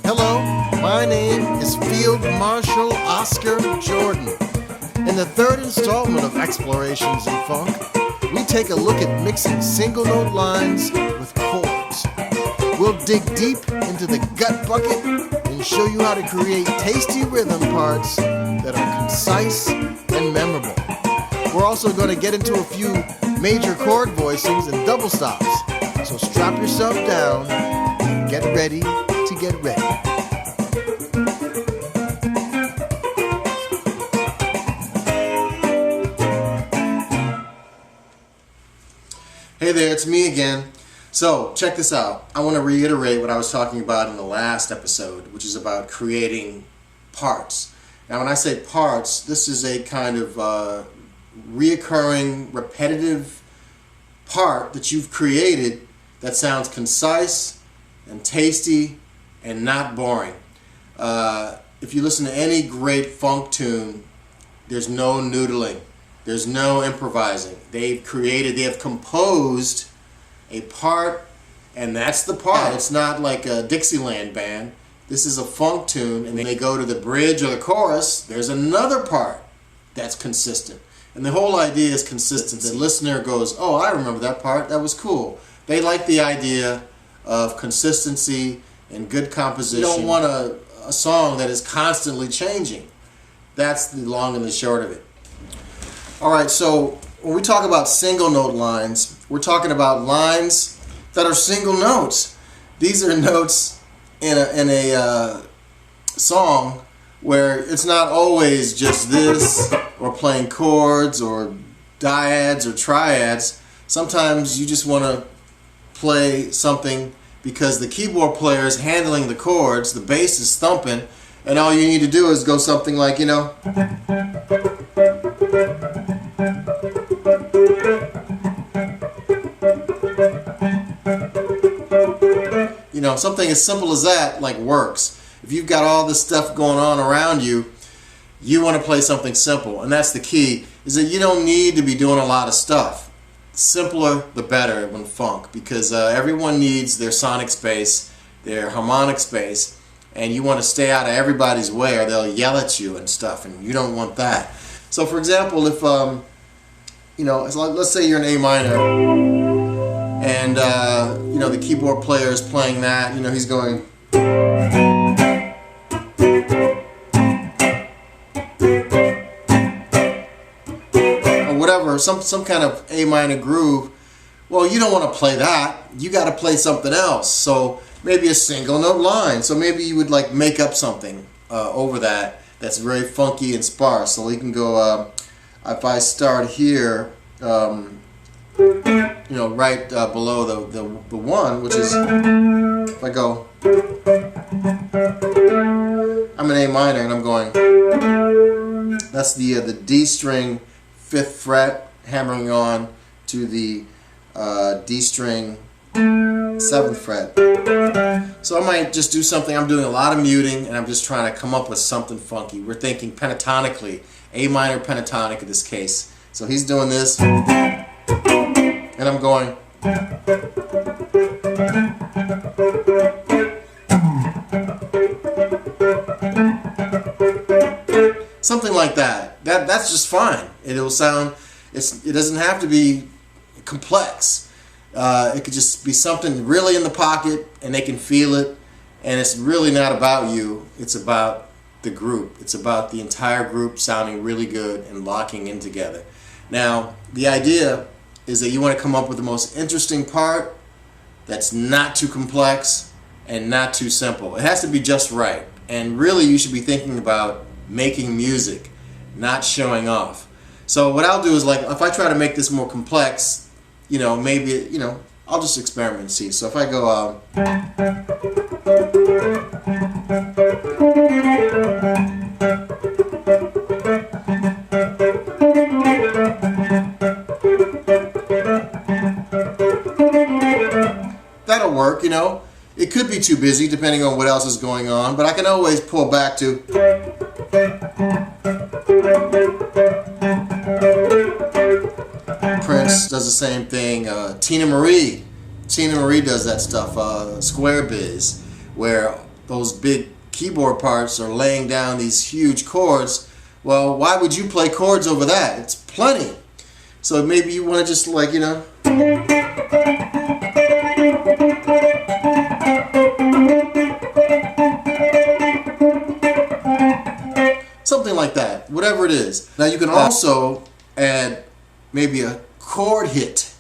Hello, my name is Field Marshal Oscar Jordan. In the third installment of Explorations in Funk, we take a look at mixing single note lines with chords. We'll dig deep into the gut bucket and show you how to create tasty rhythm parts that are concise and memorable. We're also going to get into a few major chord voicings and double stops. So strap yourself down and get ready to get ready. Hey there, it's me again. So, check this out. I want to reiterate what I was talking about in the last episode, which is about creating parts. Now, when I say parts, this is a kind of reoccurring, repetitive part that you've created that sounds concise and tasty and not boring. If you listen to any great funk tune, there's no noodling. There's no improvising. They have composed a part, and that's the part. It's not like a Dixieland band. This is a funk tune, and then they go to the bridge or the chorus. There's another part that's consistent. And the whole idea is consistency. The listener goes, oh, I remember that part. That was cool. They like the idea of consistency and good composition. You don't want a song that is constantly changing. That's the long and the short of it. Alright, so when we talk about single note lines, we're talking about lines that are single notes. These are notes in a song where it's not always just this, or playing chords, or dyads, or triads. Sometimes you just want to play something because the keyboard player is handling the chords, the bass is thumping, and all you need to do is go something like, something as simple as that, like, works. If you've got all this stuff going on around you, you want to play something simple. And that's the key, is that you don't need to be doing a lot of stuff. Simpler, the better in funk, because everyone needs their sonic space, their harmonic space, and you want to stay out of everybody's way or they'll yell at you and stuff, and you don't want that. So, for example, if, let's say you're in A minor, and, the keyboard player is playing that, he's going, or whatever, some kind of A minor groove. Well, you don't want to play that. You got to play something else. So maybe a single note line. So maybe you would like make up something over that's very funky and sparse. So you can go, if I start here, right below the one, which is, if I go, I'm in A minor and I'm going, that's the D string 5th fret hammering on to the D string 7th fret. So I might just do something. I'm doing a lot of muting and I'm just trying to come up with something funky. We're thinking pentatonically, A minor pentatonic in this case. So he's doing this and I'm going, something like that. That's just fine. It'll sound. It doesn't have to be complex. It could just be something really in the pocket, and they can feel it. And it's really not about you. It's about the group. It's about the entire group sounding really good and locking in together. Now, the idea is that you want to come up with the most interesting part that's not too complex and not too simple. It has to be just right. And really, you should be thinking about making music, not showing off. So what I'll do is, like, if I try to make this more complex, maybe, I'll just experiment and see. So if I go, that'll work, It could be too busy depending on what else is going on, but I can always pull back to. Prince does the same thing. Tina Marie does that stuff. Square Biz, where those big keyboard parts are laying down these huge chords, well, why would you play chords over that? It's plenty. So maybe you want to just, like, you know, something like that, whatever it is. Now you can also add maybe a chord hit.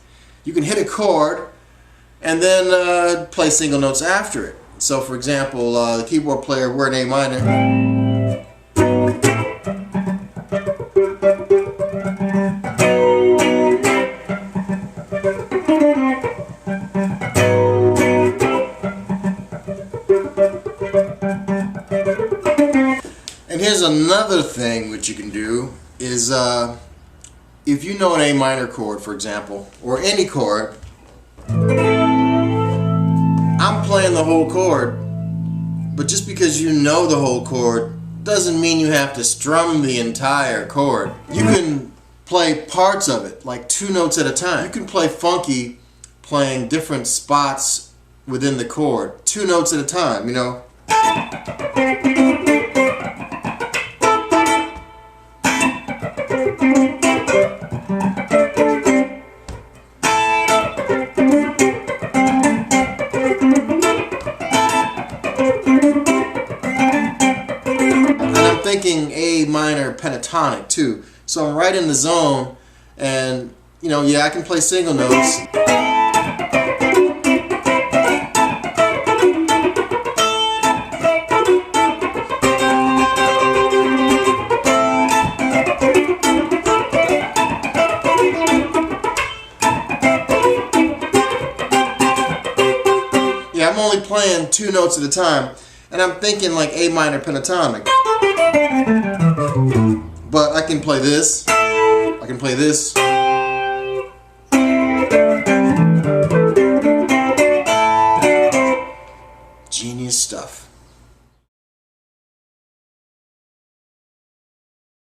You can hit a chord and then play single notes after it. So for example, the keyboard player, we're in A minor. And here's another thing which you can do is if you know an A minor chord, for example, or any chord, I'm playing the whole chord, but just because you know the whole chord doesn't mean you have to strum the entire chord. You can play parts of it, like 2 notes at a time. You can play funky playing different spots within the chord, 2 notes at a time, you know. Thinking A minor pentatonic too, so I'm right in the zone, and you know, yeah, I can play single notes. Yeah, I'm only playing 2 notes at a time, and I'm thinking like A minor pentatonic. But I can play this, I can play this. Genius stuff.